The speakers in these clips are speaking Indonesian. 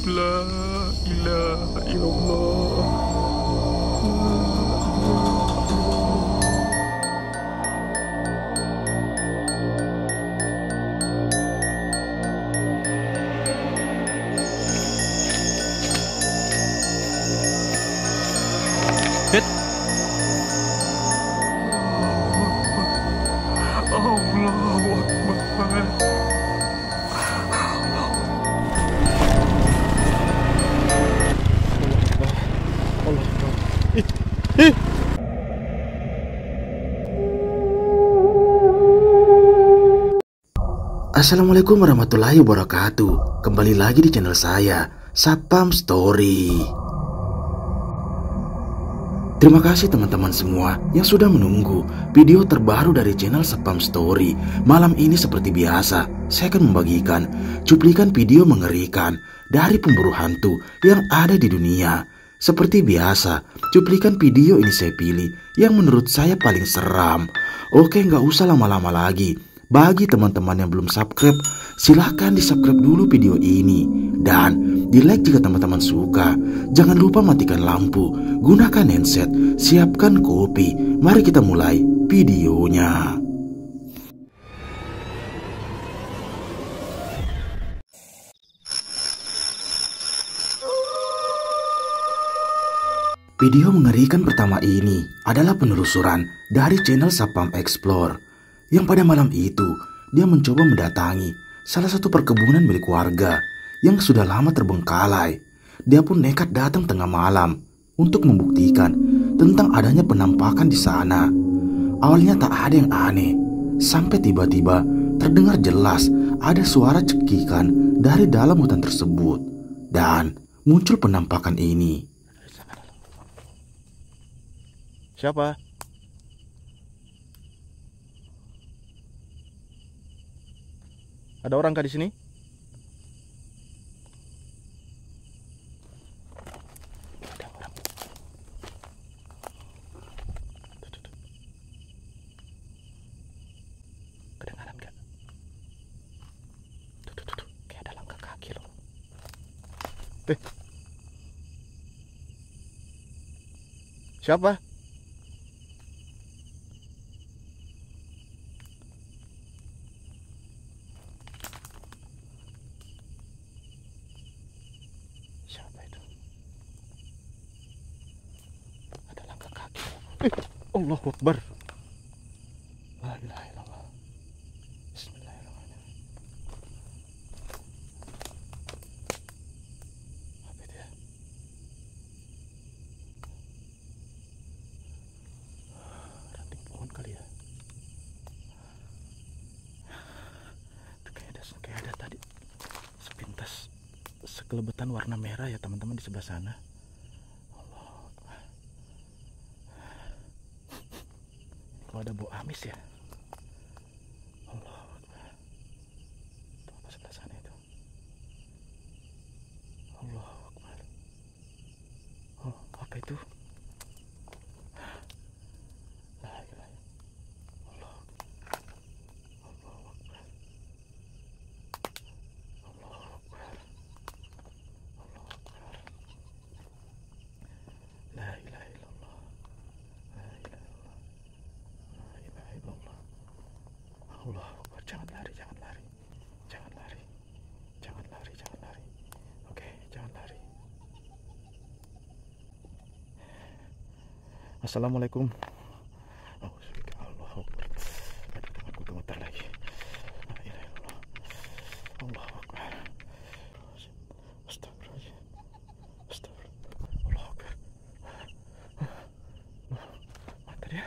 La ilaha illallah. Hit. Allahu Akbar. Assalamualaikum warahmatullahi wabarakatuh. Kembali lagi di channel saya, Satpam Story. Terima kasih teman-teman semua yang sudah menunggu video terbaru dari channel Satpam Story. Malam ini seperti biasa, saya akan membagikan cuplikan video mengerikan dari pemburu hantu yang ada di dunia. Seperti biasa, cuplikan video ini saya pilih yang menurut saya paling seram. Oke, nggak usah lama-lama lagi. Bagi teman-teman yang belum subscribe, silahkan di subscribe dulu video ini. Dan di like jika teman-teman suka. Jangan lupa matikan lampu, gunakan handset, siapkan kopi. Mari kita mulai videonya. Video mengerikan pertama ini adalah penelusuran dari channel Satpam Explore, yang pada malam itu dia mencoba mendatangi salah satu perkebunan milik warga yang sudah lama terbengkalai. Dia pun nekat datang tengah malam untuk membuktikan tentang adanya penampakan di sana. Awalnya tak ada yang aneh, sampai tiba-tiba terdengar jelas ada suara cekikan dari dalam hutan tersebut. Dan muncul penampakan ini. Siapa? Ada orang kah di sini? Ada orang. Tuh. Kedengaran gak? Tuh. Kayak ada langkah kaki loh. Siapa? Siapa itu? Ada langkah kaki. Allahu Akbar. La ilaha illallah. Bismillahirrahmanirrahim. Apa itu ya? Ranting pohon kali ya? Itu kayak ada tadi sepintas sekelebetan warna merah ya teman-teman di sebelah sana. Allah, kok ada bau amis ya? Allah, itu apa sebelah sana itu? Allah Akbar. Oh, apa itu? La ilaha illallah. Allah Akbar. Allah Akbar. La ilaha illallah. La ilaha illallah. La ilaha illallah. Allah Akbar. Jangan lari. Oke, jangan lari. Assalamualaikum. Oh, Allah Akbar. Aduh, tanganku gemetar lagi. La ilaha illallah. Allah Akbar. Astagfirullahaladzim. Allah Akbar. Mana dia?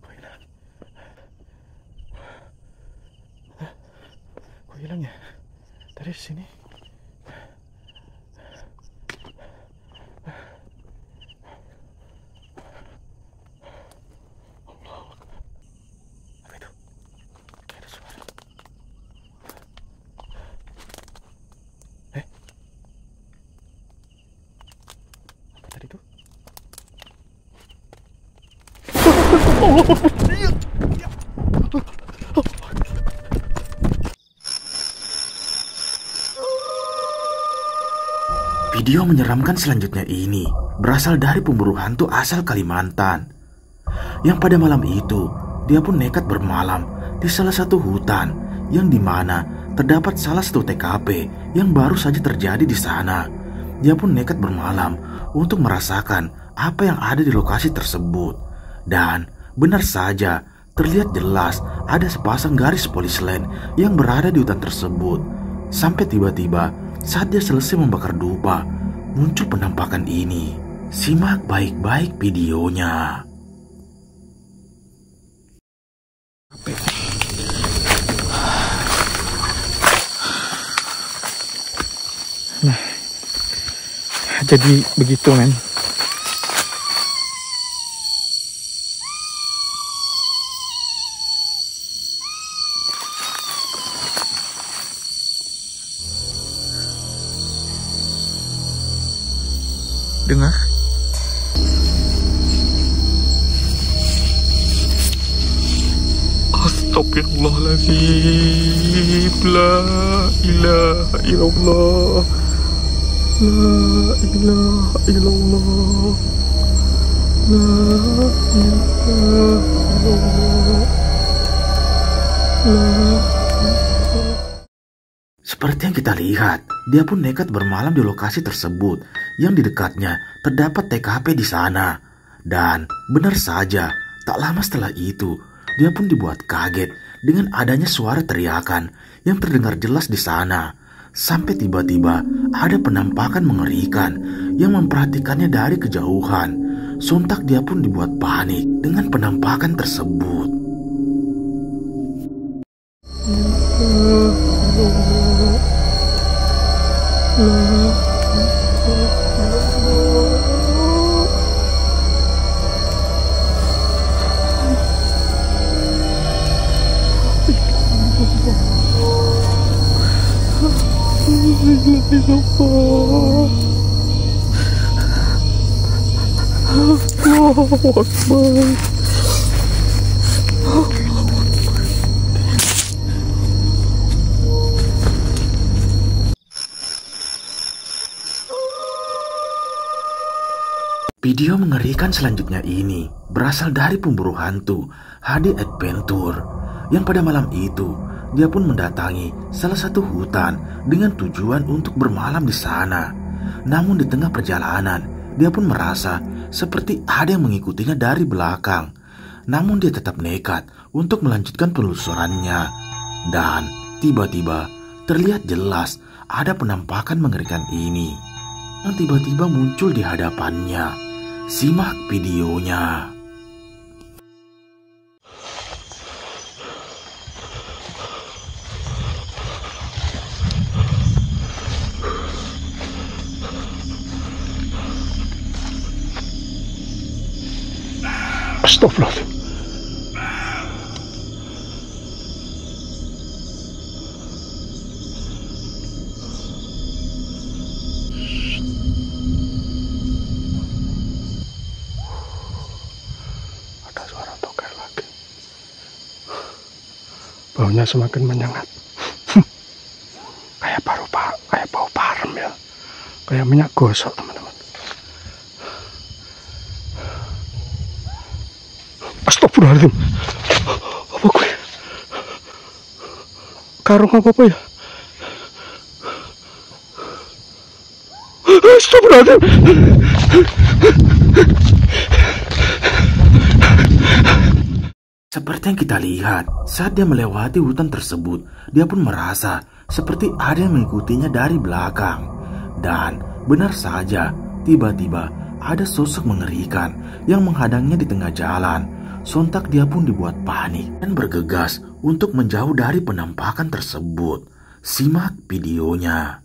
Kok hilang? Kok hilang ya? Tadi di sini. Allah Akbar. Apa itu? Kayak ada suara. Apa tadi tuh? Video menyeramkan selanjutnya ini berasal dari pemburu hantu asal Kalimantan, yang pada malam itu dia pun nekat bermalam di salah satu hutan yang dimana terdapat salah satu TKP yang baru saja terjadi di sana. Dia pun nekat bermalam untuk merasakan apa yang ada di lokasi tersebut. Dan benar saja, terlihat jelas ada sepasang garis polis lain yang berada di hutan tersebut. Sampai tiba-tiba saat dia selesai membakar dupa, muncul penampakan ini. Simak baik-baik videonya. Nah, jadi begitu men. Dengar? Astagfirullahaladzim. La ilaha illallah. La ilaha illallah. La ilaha illallah. Seperti yang kita lihat, dia pun nekat bermalam di lokasi tersebut yang di dekatnya terdapat TKP di sana. Dan benar saja, tak lama setelah itu, dia pun dibuat kaget dengan adanya suara teriakan yang terdengar jelas di sana. Sampai tiba-tiba ada penampakan mengerikan yang memperhatikannya dari kejauhan. Sontak dia pun dibuat panik dengan penampakan tersebut. Allahu Akbar. Video mengerikan selanjutnya ini berasal dari pemburu hantu HD Adventure, yang pada malam itu dia pun mendatangi salah satu hutan dengan tujuan untuk bermalam di sana. Namun di tengah perjalanan dia pun merasa seperti ada yang mengikutinya dari belakang. Namun dia tetap nekat untuk melanjutkan penelusurannya. Dan tiba-tiba terlihat jelas ada penampakan mengerikan ini yang tiba-tiba muncul di hadapannya. Simak videonya. Astagfirullahaladzim. Ada suara toker lagi. Baunya semakin menyengat. Kayak bau parem ya. Kayak minyak gosok, teman-teman. Astagfirullahaladzim. Apa gue? Karung apa ya? Astagfirullahaladzim. Seperti yang kita lihat, saat dia melewati hutan tersebut, dia pun merasa seperti ada yang mengikutinya dari belakang. Dan benar saja, tiba-tiba ada sosok mengerikan yang menghadangnya di tengah jalan. Sontak dia pun dibuat panik dan bergegas untuk menjauh dari penampakan tersebut. Simak videonya.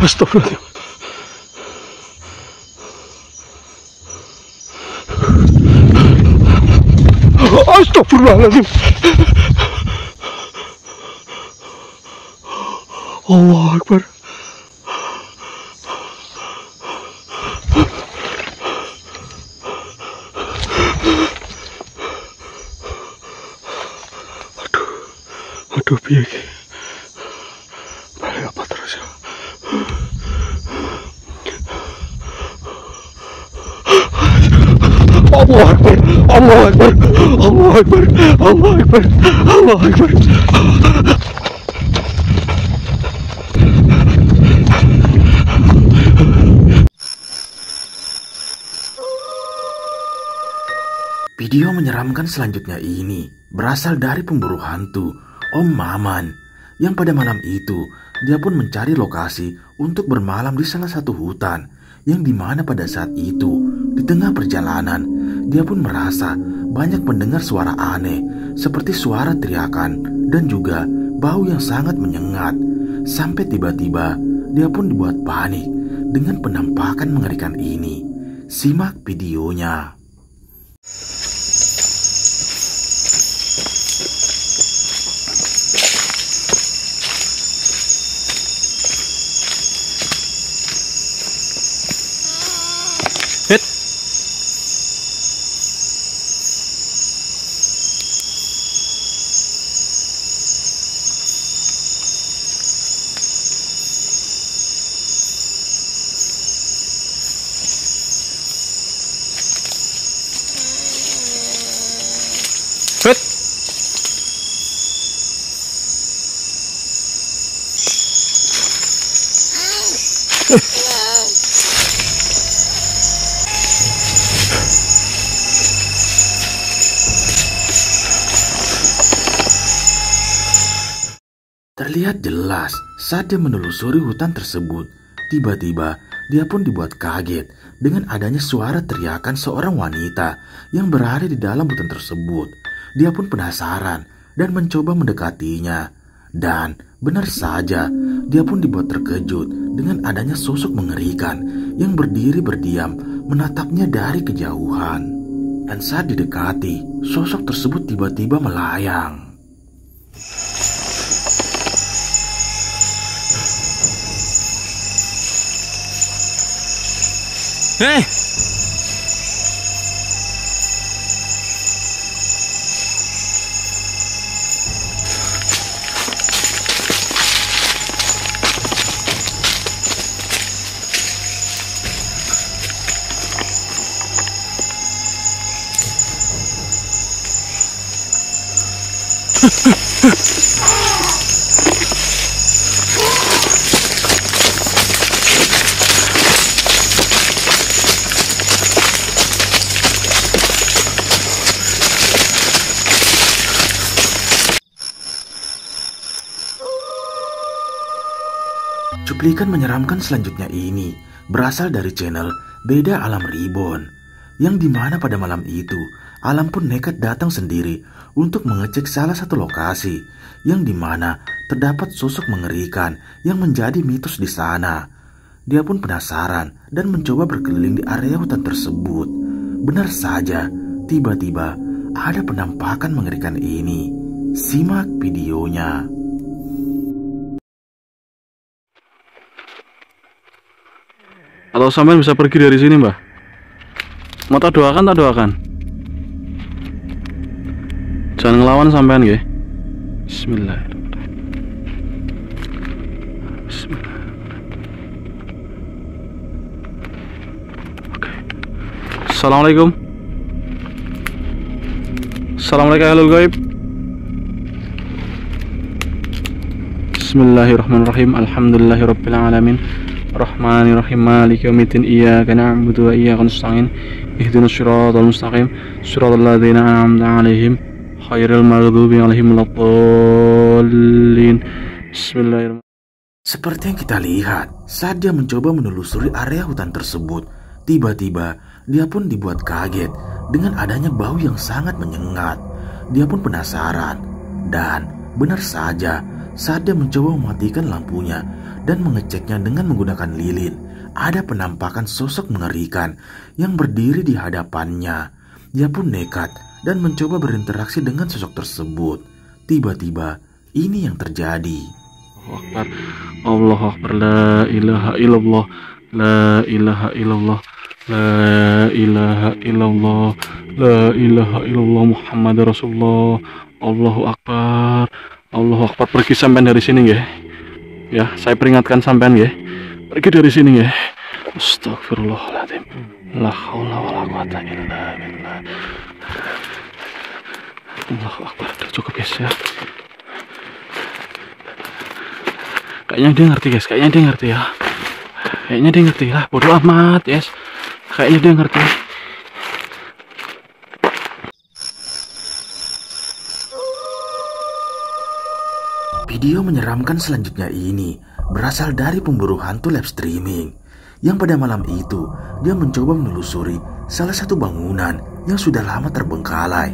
Astagfirullahaladzim. Astagfirullahaladzim. Allahu Akbar. Aduh, piye iki? Balik apa terus ya? Allah Akbar, Allah Akbar, Allah Akbar, Allah Akbar, Allah Akbar. Video menyeramkan selanjutnya ini berasal dari pemburu hantu, Om Maman, yang pada malam itu dia pun mencari lokasi untuk bermalam di salah satu hutan, yang dimana pada saat itu di tengah perjalanan dia pun merasa banyak mendengar suara aneh seperti suara teriakan dan juga bau yang sangat menyengat. Sampai tiba-tiba dia pun dibuat panik dengan penampakan mengerikan ini. Simak videonya. Hit. Hit. Terlihat jelas saat dia menelusuri hutan tersebut. Tiba-tiba dia pun dibuat kaget dengan adanya suara teriakan seorang wanita yang berada di dalam hutan tersebut. Dia pun penasaran dan mencoba mendekatinya. Dan benar saja, dia pun dibuat terkejut dengan adanya sosok mengerikan yang berdiri berdiam menatapnya dari kejauhan. Dan saat didekati, sosok tersebut tiba-tiba melayang. Hei. Cuplikan menyeramkan selanjutnya ini berasal dari channel Beda Alam Reborn, yang dimana pada malam itu Alam pun nekat datang sendiri untuk mengecek salah satu lokasi yang dimana terdapat sosok mengerikan yang menjadi mitos di sana. Dia pun penasaran dan mencoba berkeliling di area hutan tersebut. Benar saja, tiba-tiba ada penampakan mengerikan ini. Simak videonya. Atau sampean bisa pergi dari sini, Mbah? Mau tak doakan, tak doakan. Jangan ngelawan sampean nggih. Bismillahirrahmanirrahim. Bismillahirrahmanirrahim. Oke. Assalamualaikum. Assalamualaikum ahlul gaib. Bismillahirrahmanirrahim. Alhamdulillahirabbil alamin. Rahmanirrahim, maliki yaumiddin, iyyaka na'budu wa iyyaka nasta'in, ihdinas siratal mustaqim, siratal ladzina an'amta 'alaihim khairil maghdubi 'alaihim waladdallin. Bismillahirrahmanirrahim. Seperti yang kita lihat, saat dia mencoba menelusuri area hutan tersebut, tiba-tiba dia pun dibuat kaget dengan adanya bau yang sangat menyengat. Dia pun penasaran, dan benar saja saat dia mencoba mematikan lampunya dan mengeceknya dengan menggunakan lilin, ada penampakan sosok mengerikan yang berdiri di hadapannya. Dia pun nekat dan mencoba berinteraksi dengan sosok tersebut. Tiba-tiba ini yang terjadi. Allahu Akbar, la ilaha illallah, la ilaha illallah, la ilaha illallah, la ilaha illallah, Muhammad Rasulullah. Allahu Akbar, Allahu Akbar, pergi sampean dari sini nggih. Ya, saya peringatkan sampean nggih. Pergi dari sini nggih. Astagfirullahaladzim. La haula wala quwata illa billah. Allahu Akbar. Udah cukup guys ya. Kayaknya dia ngerti guys, kayaknya dia ngerti ya. Kayaknya dia ngerti lah, bodo amat yes. Kayaknya dia ngerti. Video menyeramkan selanjutnya ini berasal dari pemburu hantu live streaming yang pada malam itu dia mencoba menelusuri salah satu bangunan yang sudah lama terbengkalai.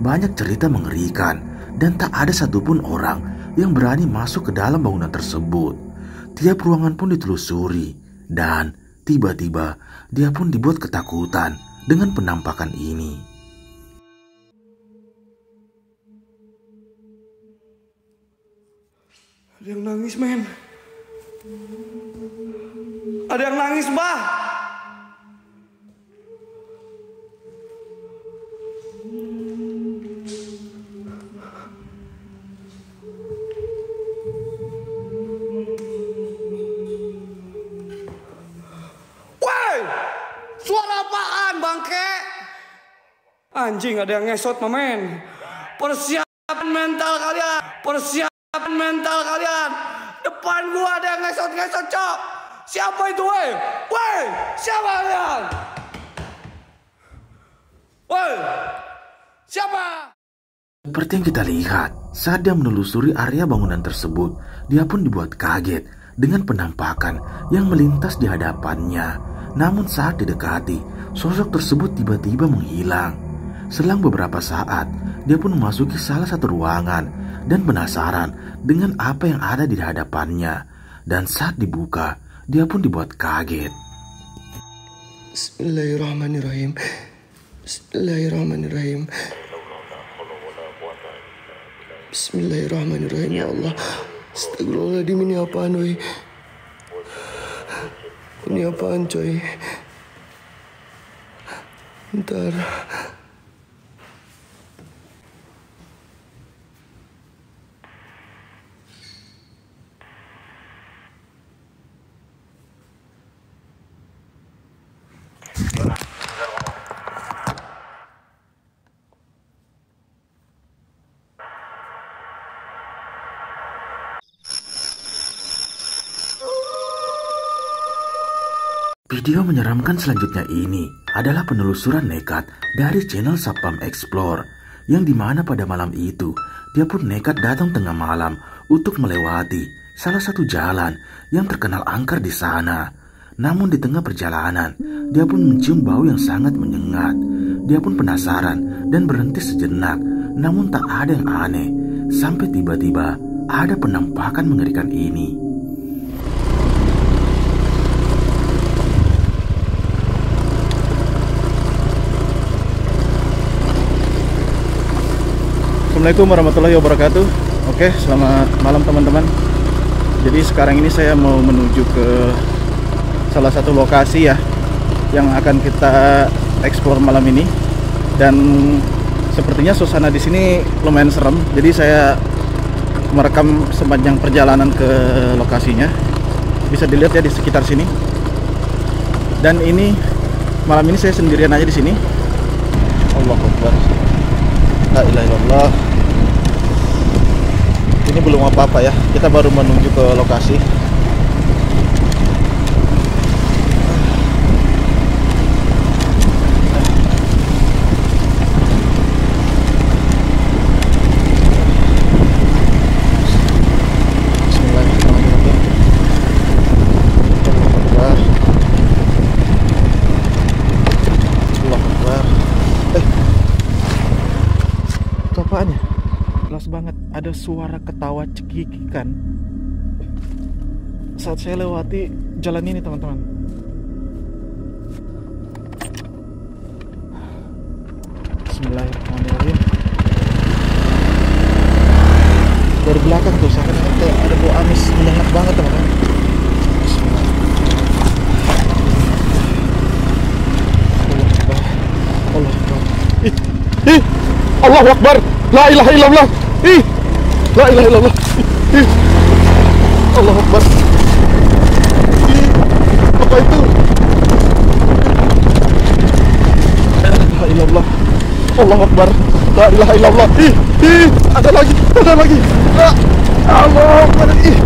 Banyak cerita mengerikan dan tak ada satupun orang yang berani masuk ke dalam bangunan tersebut. Tiap ruangan pun ditelusuri dan tiba-tiba dia pun dibuat ketakutan dengan penampakan ini. Ada yang nangis, men. Ada yang nangis, Mbah. Woi! Suara apaan, bangke? Anjing, ada yang ngesot, men. Persiapan mental kalian. Persiapan mental kalian. Depan gua ada yang ngesot-ngesot, cok. Siapa itu, weh? Weh, siapa kalian? Weh, siapa? Seperti yang kita lihat, saat dia menelusuri area bangunan tersebut, dia pun dibuat kaget dengan penampakan yang melintas di hadapannya. Namun saat didekati, sosok tersebut tiba-tiba menghilang. Selang beberapa saat, dia pun memasuki salah satu ruangan dan penasaran dengan apa yang ada di hadapannya. Dan saat dibuka, dia pun dibuat kaget. Bismillahirrahmanirrahim. Bismillahirrahmanirrahim. Bismillahirrahmanirrahim, ya Allah. Astagfirullahaladzim, ini apaan, woy? Ini apaan, coy? Bentar. Video menyeramkan selanjutnya ini adalah penelusuran nekat dari channel Satpam Explore, yang dimana pada malam itu dia pun nekat datang tengah malam untuk melewati salah satu jalan yang terkenal angker di sana. Namun di tengah perjalanan dia pun mencium bau yang sangat menyengat. Dia pun penasaran dan berhenti sejenak, namun tak ada yang aneh sampai tiba-tiba ada penampakan mengerikan ini. Assalamualaikum warahmatullahi wabarakatuh. Oke, selamat malam teman-teman. Jadi sekarang ini saya mau menuju ke salah satu lokasi ya yang akan kita eksplor malam ini. Dan sepertinya suasana di sini lumayan serem. Jadi saya merekam sepanjang perjalanan ke lokasinya. Bisa dilihat ya di sekitar sini. Dan ini malam ini saya sendirian aja di sini. Allahu Akbar. La ilaha illallah. Ini belum apa-apa ya. Kita baru menuju ke lokasi. Bismillahirrahmanirrahim. Allahu Akbar. Itu apaan ya? Jelas banget ada suara ketawa cekikikan saat saya lewati jalan ini teman-teman. Bismillahirrahmanirrahim. Dari belakang tuh seakan-akan kayak ada bau amis menyengat banget teman-teman. Bismillah. Allah Akbar. Allahu Akbar. La ilaha illallah. La ilaha illallah. Ih. Allahu Akbar. Ih, apa itu? La ilaha illallah. Allahu Akbar. La ilaha illallah. Ih, ada lagi. Ah, Allahu Akbar. Ih.